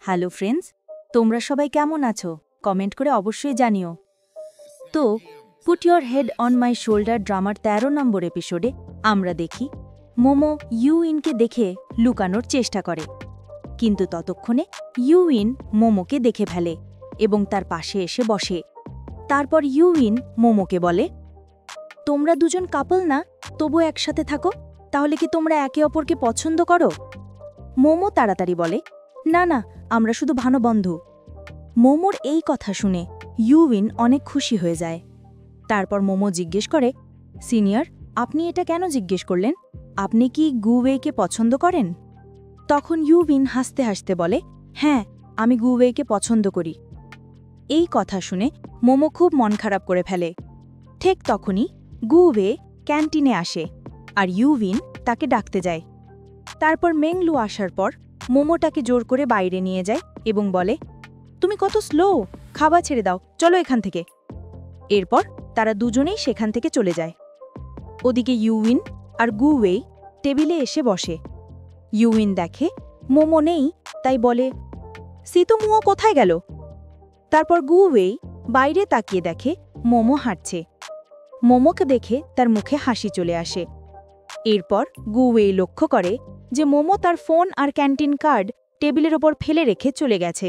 Hello friends, তোমরা সবাই কেমন আছো? কমেন্ট করে অবশ্যই জানিও। তো put your head on my shoulder ড্রামার ১৩ নম্বর এপিসোডে আমরা দেখি মোমো ইউইনকে দেখে লুকানোর চেষ্টা করে, কিন্তু ততক্ষণে ইউইন মোমোকে দেখে ফেলে এবং তার পাশে এসে বসে। তারপর ইউইন মোমোকে বলে, তোমরা দুজন কাপল না, তবু একসাথে থাকো, তাহলে কি তোমরা একে অপরকে পছন্দ করো? মোমো তাড়াতাড়ি বলে, না না, আমরা শুধু ভালো বন্ধু। মোমোর এই কথা শুনে ইউইন অনেক খুশি হয়ে যায়। তারপর মোমো জিজ্ঞেস করে, সিনিয়র, আপনি এটা কেন জিজ্ঞেস করলেন? আপনি কি গুওয়েইকে পছন্দ করেন? তখন ইউইন হাসতে হাসতে বলে, হ্যাঁ, আমি গুওয়েইকে পছন্দ করি। এই কথা শুনে মোমো খুব মন খারাপ করে ফেলে। ঠিক তখনই গুওয়ে ক্যান্টিনে আসে আর ইউইন তাকে ডাকতে যায়। তারপর মেংলু আসার পর মোমোটাকে জোর করে বাইরে নিয়ে যায় এবং বলে, তুমি কত স্লো, খাবার ছেড়ে দাও, চলো এখান থেকে। এরপর তারা দুজনেই সেখান থেকে চলে যায়। ওদিকে ইউইন আর গুওয়েই টেবিলে এসে বসে। ইউইন দেখে মোমো নেই, তাই বলে, সিতো মুও কোথায় গেল? তারপর গুওয়েই বাইরে তাকিয়ে দেখে মোমো হাঁটছে। মোমোকে দেখে তার মুখে হাসি চলে আসে। এরপর গুওয়েই লক্ষ্য করে যে মোমো তার ফোন আর ক্যান্টিন কার্ড টেবিলের ওপর ফেলে রেখে চলে গেছে।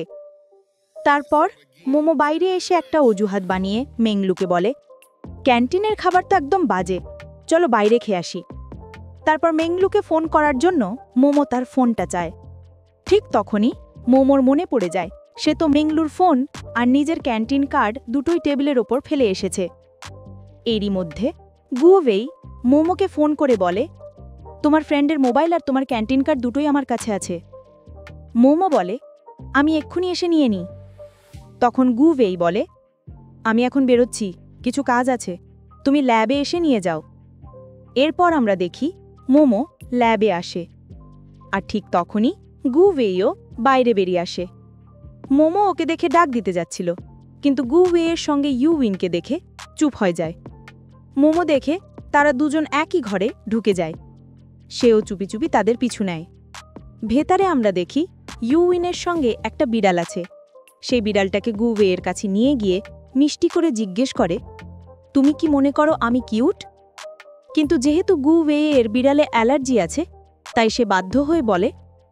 তারপর মোমো বাইরে এসে একটা অজুহাত বানিয়ে মেংলুকে বলে, ক্যান্টিনের খাবার তো একদম বাজে, চলো বাইরে খেয়ে আসি। তারপর মেংলুকে ফোন করার জন্য মোমো তার ফোনটা চায়। ঠিক তখনই মোমোর মনে পড়ে যায় সে তো মেংলুর ফোন আর নিজের ক্যান্টিন কার্ড দুটোই টেবিলের ওপর ফেলে এসেছে। এরই মধ্যে গুওয়েই মোমোকে ফোন করে বলে, তোমার ফ্রেন্ডের মোবাইল আর তোমার ক্যান্টিন কার্ড দুটোই আমার কাছে আছে। মোমো বলে, আমি এক্ষুনি এসে নিয়ে নিই। তখন গুওয়েই বলে, আমি এখন বেরোচ্ছি, কিছু কাজ আছে, তুমি ল্যাবে এসে নিয়ে যাও। এরপর আমরা দেখি মোমো ল্যাবে আসে আর ঠিক তখনই গুওয়েইও বাইরে বেরিয়ে আসে। মোমো ওকে দেখে ডাক দিতে যাচ্ছিল, কিন্তু গুওয়েইয়ের সঙ্গে ইউইনকে দেখে চুপ হয়ে যায়। মোমো দেখে তারা দুজন একই ঘরে ঢুকে যায়। সেও চুপি চুপি তাদের পিছু নেয়। ভেতরে আমরা দেখি ইউইনের সঙ্গে একটা বিড়াল আছে। সেই বিড়ালটাকে গুওয়েইয়ের কাছে নিয়ে গিয়ে মিষ্টি করে জিজ্ঞেস করে, তুমি কি মনে করো আমি কিউট? কিন্তু যেহেতু গুওয়েইয়ের বিড়ালে অ্যালার্জি আছে, তাই সে বাধ্য হয়ে বলে,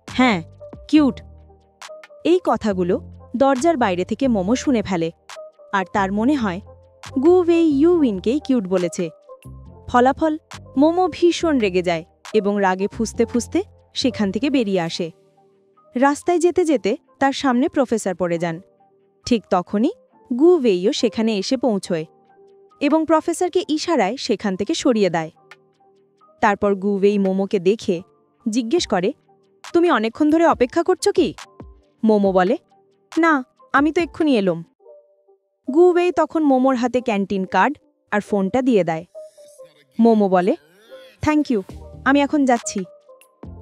হ্যাঁ, কিউট। এই কথাগুলো দরজার বাইরে থেকে মোমো শুনে ফেলে আর তার মনে হয় গুওয়েই ইউইনকেই কিউট বলেছে। ফলাফল, মোমো ভীষণ রেগে যায় এবং রাগে ফুঁসতে ফুঁসতে সেখান থেকে বেরিয়ে আসে। রাস্তায় যেতে যেতে তার সামনে প্রফেসর পড়ে যান। ঠিক তখনই গুওয়েইও সেখানে এসে পৌঁছয় এবং প্রফেসরকে ইশারায় সেখান থেকে সরিয়ে দেয়। তারপর গুওয়েই মোমোকে দেখে জিজ্ঞেস করে, তুমি অনেকক্ষণ ধরে অপেক্ষা করছো কি? মোমো বলে, না, আমি তো এক্ষুনি এলাম। গুওয়েই তখন মোমোর হাতে ক্যান্টিন কার্ড আর ফোনটা দিয়ে দেয়। মোমো বলে, থ্যাংক ইউ, আমি এখন যাচ্ছি।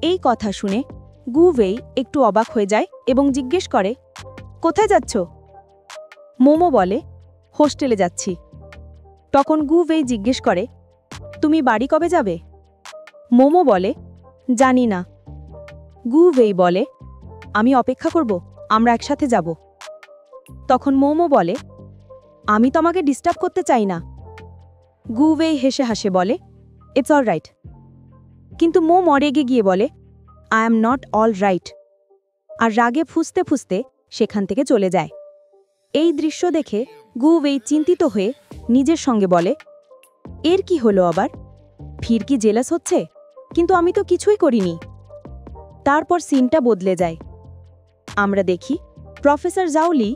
এই কথা শুনে গুওয়েই একটু অবাক হয়ে যায় এবং জিজ্ঞেস করে, কোথায় যাচ্ছ? মোমো বলে, হোস্টেলে যাচ্ছি। তখন গুওয়েই জিজ্ঞেস করে, তুমি বাড়ি কবে যাবে? মোমো বলে, জানি না। গুওয়েই বলে, আমি অপেক্ষা করব, আমরা একসাথে যাব। তখন মোমো বলে, আমি তোমাকে ডিস্টার্ব করতে চাই না। গুওয়েই হেসে হাসে বলে, ইটস অল রাইট। কিন্তু মোমো রেগে গিয়ে বলে, I am not all right, আর রাগে ফুঁসতে ফুঁসতে সেখান থেকে চলে যায়। এই দৃশ্য দেখে গুওয়েই চিন্তিত হয়ে নিজের সঙ্গে বলে, এর কি হলো আবার? ফির কি জেলাস হচ্ছে? কিন্তু আমি তো কিছুই করিনি। তারপর সিনটা বদলে যায়। আমরা দেখি প্রফেসর জাওলি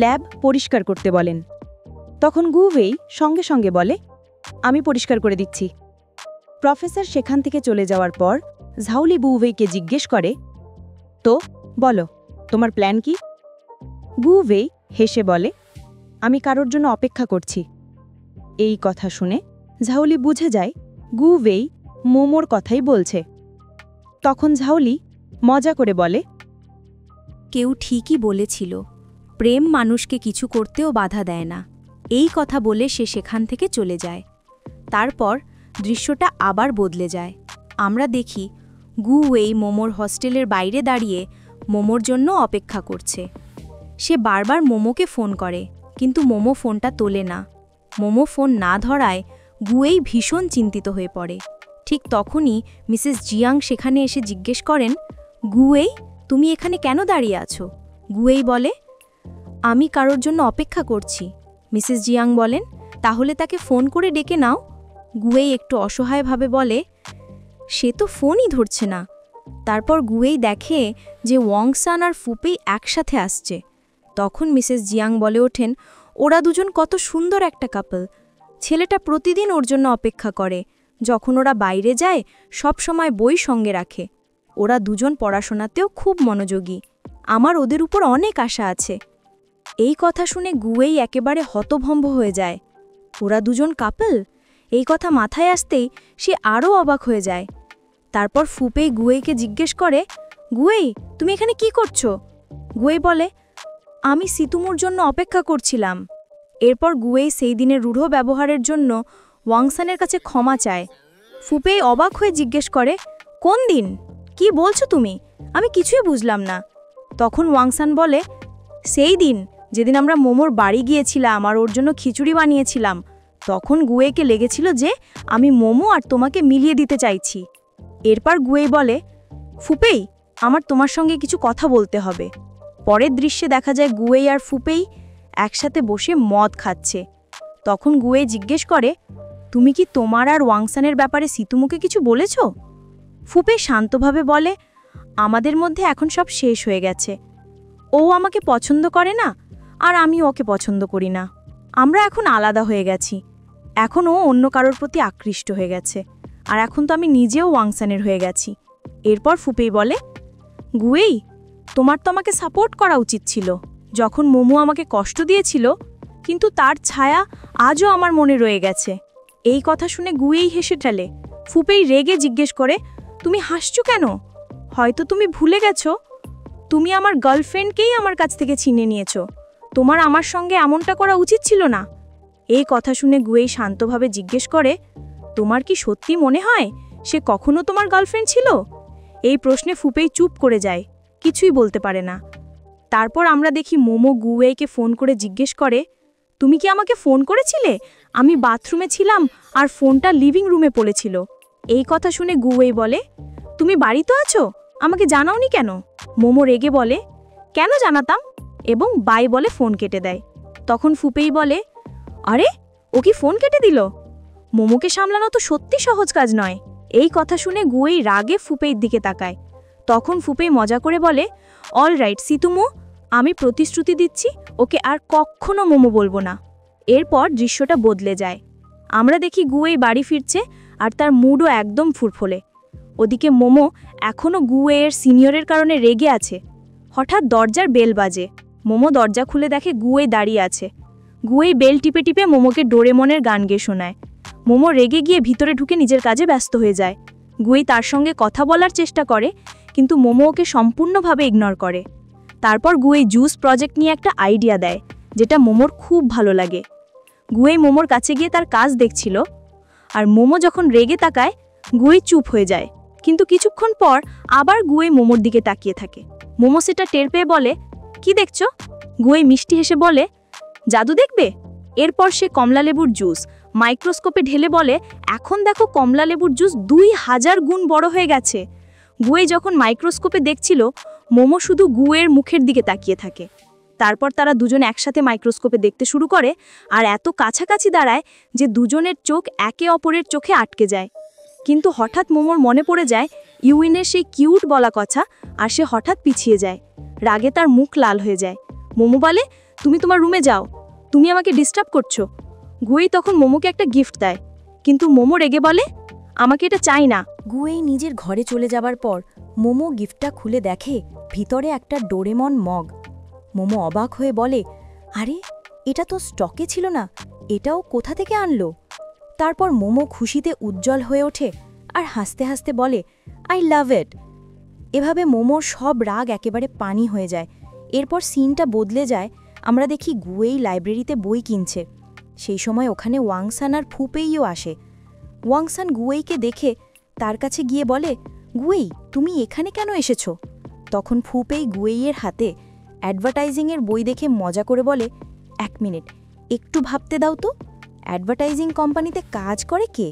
ল্যাব পরিষ্কার করতে বলেন। তখন গুওয়েই সঙ্গে সঙ্গে বলে, আমি পরিষ্কার করে দিচ্ছি। প্রফেসর সেখান থেকে চলে যাওয়ার পর জাওলি গুওয়েইকে জিজ্ঞেস করে, তো বলো, তোমার প্ল্যান কি? গুওয়েই হেসে বলে, আমি কারোর জন্য অপেক্ষা করছি। এই কথা শুনে জাওলি বুঝে যায় গুওয়েই মোমোর কথাই বলছে। তখন জাওলি মজা করে বলে, কেউ ঠিকই বলেছিল, প্রেম মানুষকে কিছু করতেও বাধা দেয় না। এই কথা বলে সে সেখান থেকে চলে যায়। তারপর দৃশ্যটা আবার বদলে যায়। আমরা দেখি গুওয়েই মোমোর হস্টেলের বাইরে দাঁড়িয়ে মোমোর জন্য অপেক্ষা করছে। সে বারবার মোমোকে ফোন করে, কিন্তু মোমো ফোনটা তোলে না। মোমো ফোন না ধরায় গুয়েই ভীষণ চিন্তিত হয়ে পড়ে। ঠিক তখনই মিসেস জিয়াং সেখানে এসে জিজ্ঞেস করেন, গুয়েই, তুমি এখানে কেন দাঁড়িয়ে আছো? গুয়েই বলে, আমি কারোর জন্য অপেক্ষা করছি। মিসেস জিয়াং বলেন, তাহলে তাকে ফোন করে ডেকে নাও। গুয়েই একটু অসহায়ভাবে বলে, সে তো ফোনই ধরছে না। তারপর গুয়েই দেখে যে ওয়াংসান আর ফুপেই একসাথে আসছে। তখন মিসেস জিয়াং বলে ওঠেন, ওরা দুজন কত সুন্দর একটা কাপল। ছেলেটা প্রতিদিন ওর জন্য অপেক্ষা করে। যখন ওরা বাইরে যায় সব সময় বই সঙ্গে রাখে। ওরা দুজন পড়াশোনাতেও খুব মনোযোগী। আমার ওদের উপর অনেক আশা আছে। এই কথা শুনে গুয়েই একেবারে হতভম্ব হয়ে যায়। ওরা দুজন কাপল? এই কথা মাথায় আসতেই সে আরও অবাক হয়ে যায়। তারপর ফুপেই গুয়েইকে জিজ্ঞেস করে, গুয়েই, তুমি এখানে কি করছো? গুয়েই বলে, আমি সিতুমুর জন্য অপেক্ষা করছিলাম। এরপর গুয়েই সেই দিনের রূঢ় ব্যবহারের জন্য ওয়াংসানের কাছে ক্ষমা চায়। ফুপেই অবাক হয়ে জিজ্ঞেস করে, কোন দিন? কি বলছো তুমি? আমি কিছুই বুঝলাম না। তখন ওয়াংসান বলে, সেই দিন যেদিন আমরা মোমোর বাড়ি গিয়েছিলাম আর ওর জন্য খিচুড়ি বানিয়েছিলাম, তখন গুয়েকে লেগেছিল যে আমি মোমো আর তোমাকে মিলিয়ে দিতে চাইছি। এরপর গুয়েই বলে, ফুপেই, আমার তোমার সঙ্গে কিছু কথা বলতে হবে। পরের দৃশ্যে দেখা যায় গুয়েই আর ফুপেই একসাথে বসে মদ খাচ্ছে। তখন গুয়েই জিজ্ঞেস করে, তুমি কি তোমার আর ওয়াংসানের ব্যাপারে সিতুমুকে কিছু বলেছ? ফুপেই শান্তভাবে বলে, আমাদের মধ্যে এখন সব শেষ হয়ে গেছে। ও আমাকে পছন্দ করে না আর আমি ওকে পছন্দ করি না। আমরা এখন আলাদা হয়ে গেছি। এখন ও অন্য কারোর প্রতি আকৃষ্ট হয়ে গেছে, আর এখন তো আমি নিজেও ওয়াংসানের হয়ে গেছি। এরপর ফুপেই বলে, গুয়েই, তোমার তো আমাকে সাপোর্ট করা উচিত ছিল যখন মোমো আমাকে কষ্ট দিয়েছিল, কিন্তু তার ছায়া আজও আমার মনে রয়ে গেছে। এই কথা শুনে গুয়েই হেসে ঠেলে। ফুপেই রেগে জিজ্ঞেস করে, তুমি হাসছো কেন? হয়তো তুমি ভুলে গেছো, তুমি আমার গার্লফ্রেন্ডকেই আমার কাছ থেকে ছিনে নিয়েছো। তোমার আমার সঙ্গে এমনটা করা উচিত ছিল না। এই কথা শুনে গুয়েই শান্তভাবে জিজ্ঞেস করে, তোমার কি সত্যি মনে হয় সে কখনো তোমার গার্লফ্রেন্ড ছিল? এই প্রশ্নে ফুপেই চুপ করে যায়, কিছুই বলতে পারে না। তারপর আমরা দেখি মোমো গুয়েইকে ফোন করে জিজ্ঞেস করে, তুমি কি আমাকে ফোন করেছিলে? আমি বাথরুমে ছিলাম আর ফোনটা লিভিং রুমে পড়েছিল। এই কথা শুনে গুয়েই বলে, তুমি বাড়িতে আছো? আমাকে জানাওনি কেন? মোমো রেগে বলে, কেন জানাতাম, এবং বাই বলে ফোন কেটে দেয়। তখন ফুপেই বলে, আরে, ও কি ফোন কেটে দিল? মোমোকে সামলানো তো সত্যি সহজ কাজ নয়। এই কথা শুনে গুয়েই রাগে ফুপেইর দিকে তাকায়। তখন ফুপেই মজা করে বলে, অল রাইট সিতুমো, আমি প্রতিশ্রুতি দিচ্ছি ওকে আর কখনো মোমো বলবো না। এরপর দৃশ্যটা বদলে যায়। আমরা দেখি গুয়েই বাড়ি ফিরছে আর তার মুডও একদম ফুরফুরে। ওদিকে মোমো এখনও গুয়ের সিনিয়রের কারণে রেগে আছে। হঠাৎ দরজার বেল বাজে। মোমো দরজা খুলে দেখে গুয়েই দাঁড়িয়ে আছে। গুয়েই বেল টিপে টিপে মোমোকে ডোরেমনের গান গেয়ে শোনায়। মোমো রেগে গিয়ে ভিতরে ঢুকে নিজের কাজে ব্যস্ত হয়ে যায়। গুয়েই তার সঙ্গে কথা বলার চেষ্টা করে, কিন্তু মোমো ওকে সম্পূর্ণভাবে ইগনোর করে। তারপর গুয়েই জুস প্রজেক্ট নিয়ে একটা আইডিয়া দেয়, যেটা মোমোর খুব ভালো লাগে। গুয়েই মোমোর কাছে গিয়ে তার কাজ দেখছিল, আর মোমো যখন রেগে তাকায় গুয়েই চুপ হয়ে যায়। কিন্তু কিছুক্ষণ পর আবার গুয়েই মোমোর দিকে তাকিয়ে থাকে। মোমো সেটা টের পেয়ে বলে, কি দেখছো? গুয়েই মিষ্টি হেসে বলে, জাদু দেখবে? এরপর সে কমলালেবুর জুস মাইক্রোস্কোপে ঢেলে বলে, এখন দেখো কমলালেবুর জুস 2000 গুণ বড় হয়ে গেছে। গুয়েই যখন মাইক্রোস্কোপে দেখছিল, মোমো শুধু গুয়ের মুখের দিকে তাকিয়ে থাকে। তারপর তারা দুজন একসাথে মাইক্রোস্কোপে দেখতে শুরু করে, আর এত কাছাকাছি দাঁড়ায় যে দুজনের চোখ একে অপরের চোখে আটকে যায়। কিন্তু হঠাৎ মোমোর মনে পড়ে যায় ইউইনের সেই কিউট বলা কথা, আর সে হঠাৎ পিছিয়ে যায়। রাগে তার মুখ লাল হয়ে যায়। মোমো বলে, তুমি তোমার রুমে যাও, তুমি আমাকে ডিস্টার্ব করছো। গুয়েই তখন মোমোকে একটা গিফট দেয়, কিন্তু মোমো রেগে বলে, আমাকে এটা চাই না। গুয়েই নিজের ঘরে চলে যাবার পর মোমো গিফটটা খুলে দেখে ভিতরে একটা ডোরেমন মগ। মোমো অবাক হয়ে বলে, আরে, এটা তো স্টকে ছিল না, এটাও কোথা থেকে আনলো? তারপর মোমো খুশিতে উজ্জ্বল হয়ে ওঠে আর হাসতে হাসতে বলে, আই লাভ ইট। এভাবে মোমোর সব রাগ একেবারে পানি হয়ে যায়। এরপর সিনটা বদলে যায়। আমরা দেখি গুয়েই লাইব্রেরিতে বই কিনছে। সেই সময় ওখানে ওয়াংসান আর ফুপেইও আসে। ওয়াংসান গুয়েইকে দেখে তার কাছে গিয়ে বলে, গুয়েই, তুমি এখানে কেন এসেছো? তখন ফুপেই গুয়েইয়ের হাতে অ্যাডভার্টাইজিংয়ের বই দেখে মজা করে বলে, 1 মিনিট, একটু ভাবতে দাও তো, অ্যাডভার্টাইজিং কোম্পানিতে কাজ করে কে?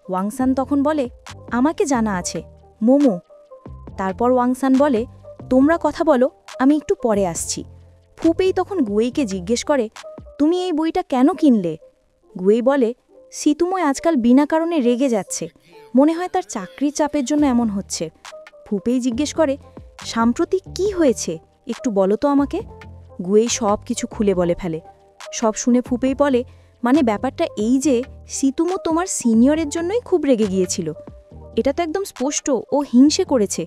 ওয়াংসান তখন বলে, আমাকে জানা আছে, মোমো। তারপর ওয়াংসান বলে, তোমরা কথা বলো, আমি একটু পরে আসছি। ফুপেই তখন গুয়েইকে জিজ্ঞেস করে, তুমি এই বইটা কেন কিনলে? গুয়েই বলে, সিতুময় আজকাল বিনা কারণে রেগে যাচ্ছে, মনে হয় তার চাকরির চাপের জন্য এমন হচ্ছে। ফুপেই জিজ্ঞেস করে, সাম্প্রতিক কি হয়েছে, একটু বলো তো আমাকে। গুয়েই সব কিছু খুলে বলে ফেলে। সব শুনে ফুপেই বলে, মানে ব্যাপারটা এই যে সিতুমো তোমার সিনিয়রের জন্যই খুব রেগে গিয়েছিল, এটা তো একদম স্পষ্ট, ও হিংসে করেছে।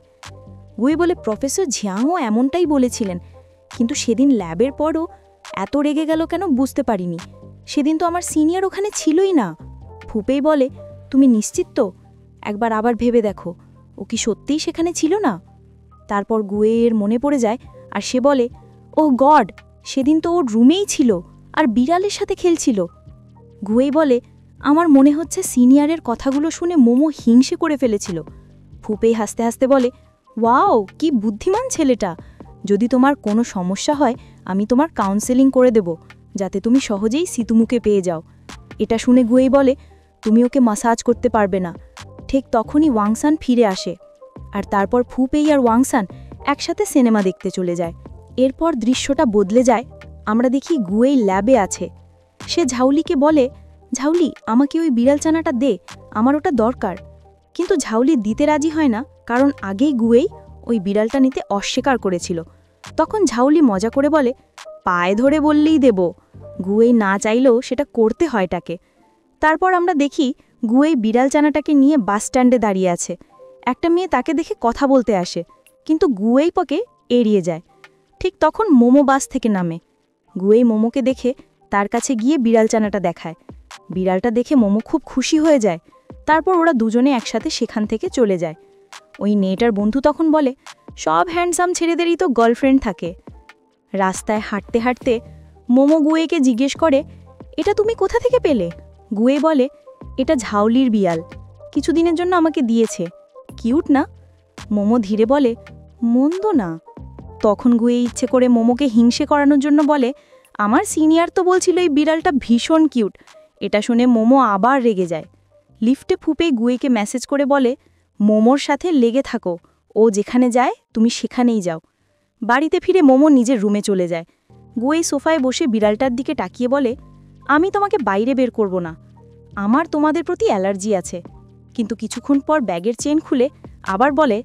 গুয়েই বলে, প্রফেসর ঝিয়াংও এমনটাই বলেছিলেন, কিন্তু সেদিন ল্যাবের পরও এত রেগে গেল কেন বুঝতে পারিনি, সেদিন তো আমার সিনিয়র ওখানে ছিলই না। ফুপেই বলে, তুমি নিশ্চিত তো? একবার আবার ভেবে দেখো, ও কি সত্যিই সেখানে ছিল না? তারপর গুয়ের মনে পড়ে যায়, আর সে বলে, ওহ গড, সেদিন তো ওর রুমেই ছিল আর বিড়ালের সাথে খেলছিল। গুয়েই বলে, আমার মনে হচ্ছে সিনিয়রের কথাগুলো শুনে মোমো হিংসে করে ফেলেছিল। ফুপেই হাসতে হাসতে বলে, ওয়াও, কি বুদ্ধিমান ছেলেটা, যদি তোমার কোনো সমস্যা হয় আমি তোমার কাউন্সেলিং করে দেব, যাতে তুমি সহজেই সিতুমুকে পেয়ে যাও। এটা শুনে গুয়েই বলে, তুমি ওকে মাসাজ করতে পারবে না। ঠিক তখনই ওয়াংসান ফিরে আসে, আর তারপর ফুপেই আর ওয়াংসান একসাথে সিনেমা দেখতে চলে যায়। এরপর দৃশ্যটা বদলে যায়, আমরা দেখি গুয়েই ল্যাবে আছে। সে ঝাউলিকে বলে, ঝাউলি, আমাকে ওই বিড়াল চানাটা দে, আমার ওটা দরকার। কিন্তু ঝাউলি দিতে রাজি হয় না, কারণ আগেই গুয়েই ওই বিড়ালটা নিতে অস্বীকার করেছিল। তখন ঝাউলি মজা করে বলে, পায়ে ধরে বললেই দেব। গুয়েই না চাইলেও সেটা করতে হয় তাকে। তারপর আমরা দেখি গুয়েই বিড়াল চানাটাকে নিয়ে বাস স্ট্যান্ডে দাঁড়িয়ে আছে। একটা মেয়ে তাকে দেখে কথা বলতে আসে, কিন্তু গুয়েই পকে এড়িয়ে যায়। ঠিক তখন মোমো বাস থেকে নামে। গুয়েই মোমোকে দেখে তার কাছে গিয়ে বিড়াল চানাটা দেখায়। বিড়ালটা দেখে মোমো খুব খুশি হয়ে যায়। তারপর ওরা দুজনে একসাথে সেখান থেকে চলে যায়। ওই মেয়েটার বন্ধু তখন বলে, সব হ্যান্ডসাম ছেলেদেরই তো গার্লফ্রেন্ড থাকে। রাস্তায় হাঁটতে হাঁটতে মোমো গুয়েকে জিজ্ঞেস করে, এটা তুমি কোথা থেকে পেলে? গুয়ে বলে, এটা ঝাউলির বিড়াল, কিছুদিনের জন্য আমাকে দিয়েছে, কিউট না? মোমো ধীরে বলে, মন্দ না। তখন গুয়ে ইচ্ছে করে মোমোকে হিংসে করানোর জন্য বলে, আমার সিনিয়র তো বলছিল এই বিড়ালটা ভীষণ কিউট। এটা শুনে মোমো আবার রেগে যায়। লিফটে ফুপে গুয়েকে মেসেজ করে বলে, মোমোর সাথে লেগে থাকো, ও যেখানে যায় তুমি সেখানেই যাও। বাড়িতে ফিরে মোমো নিজের রুমে চলে যায়। গুয়ে সোফায় বসে বিড়ালটার দিকে তাকিয়ে বলে, আমি তোমাকে বাইরে বের করব না, আমার তোমাদের প্রতি অ্যালার্জি আছে। কিন্তু কিছুক্ষণ পর ব্যাগের চেন খুলে আবার বলে,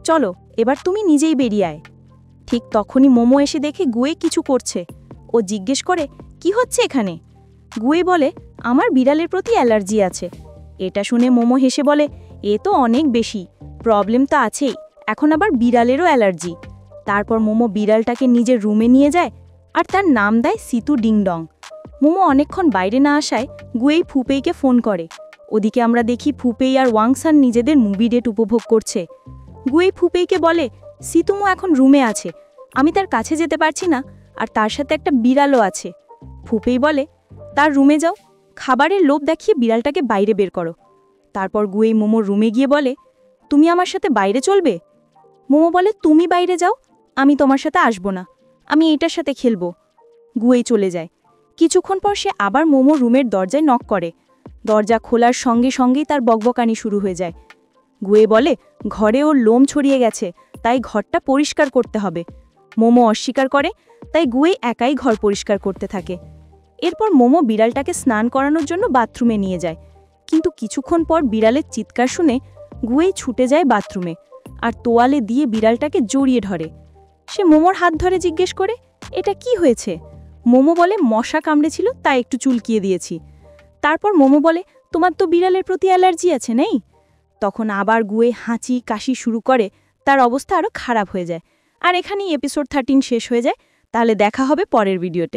চলো এবার তুমি নিজেই বেরিয়ে আয়। ঠিক তখনই মোমো এসে দেখে গুয়ে কিছু করছে। ও জিজ্ঞেস করে, কি হচ্ছে এখানে? গুয়ে বলে, আমার বিড়ালের প্রতি অ্যালার্জি আছে। এটা শুনে মোমো হেসে বলে, এ তো অনেক বেশি, প্রবলেম তো আছেই, এখন আবার বিড়ালেরও অ্যালার্জি। তারপর মোমো বিড়ালটাকে নিজের রুমে নিয়ে যায় আর তার নাম দেয় সিতু ডিংডং। মোমো অনেকক্ষণ বাইরে না আসায় গুয়েই ফুপেইকে ফোন করে। ওদিকে আমরা দেখি ফুপেই আর ওয়াংসান নিজেদের মুভি ডেট উপভোগ করছে। গুয়েই ফুপেইকে বলে, সিতুমো এখন রুমে আছে, আমি তার কাছে যেতে পারছি না, আর তার সাথে একটা বিড়ালও আছে। ফুপেই বলে, তার রুমে যাও, খাবারের লোভ দেখিয়ে বিড়ালটাকে বাইরে বের করো। তারপর গুয়েই মোমোর রুমে গিয়ে বলে, তুমি আমার সাথে বাইরে চলবে? মোমো বলে, তুমি বাইরে যাও, আমি তোমার সাথে আসবো না, আমি এটার সাথে খেলবো। গুয়েই চলে যায়। কিছুক্ষণ পর সে আবার মোমো রুমের দরজায় নক করে। দরজা খোলার সঙ্গে সঙ্গেই তার বকবকানি শুরু হয়ে যায়। গুয়ে বলে, ঘরে ওর লোম ছড়িয়ে গেছে, তাই ঘরটা পরিষ্কার করতে হবে। মোমো অস্বীকার করে, তাই গুয়ে একাই ঘর পরিষ্কার করতে থাকে। এরপর মোমো বিড়ালটাকে স্নান করানোর জন্য বাথরুমে নিয়ে যায়, কিন্তু কিছুক্ষণ পর বিড়ালের চিৎকার শুনে গুয়েই ছুটে যায় বাথরুমে আর তোয়ালে দিয়ে বিড়ালটাকে জড়িয়ে ধরে। সে মোমোর হাত ধরে জিজ্ঞেস করে, এটা কি হয়েছে? মোমো বলে, মশা কামড়েছিল তাই একটু চুলকিয়ে দিয়েছি। তারপর মোমো বলে, তোমার তো বিড়ালের প্রতি অ্যালার্জি আছে, নেই? তখন আবার গুয়ে হাঁচি কাশি শুরু করে, তার অবস্থা আরও খারাপ হয়ে যায়। আর এখানেই এপিসোড 13 শেষ হয়ে যায়। তাহলে দেখা হবে পরের ভিডিওতে।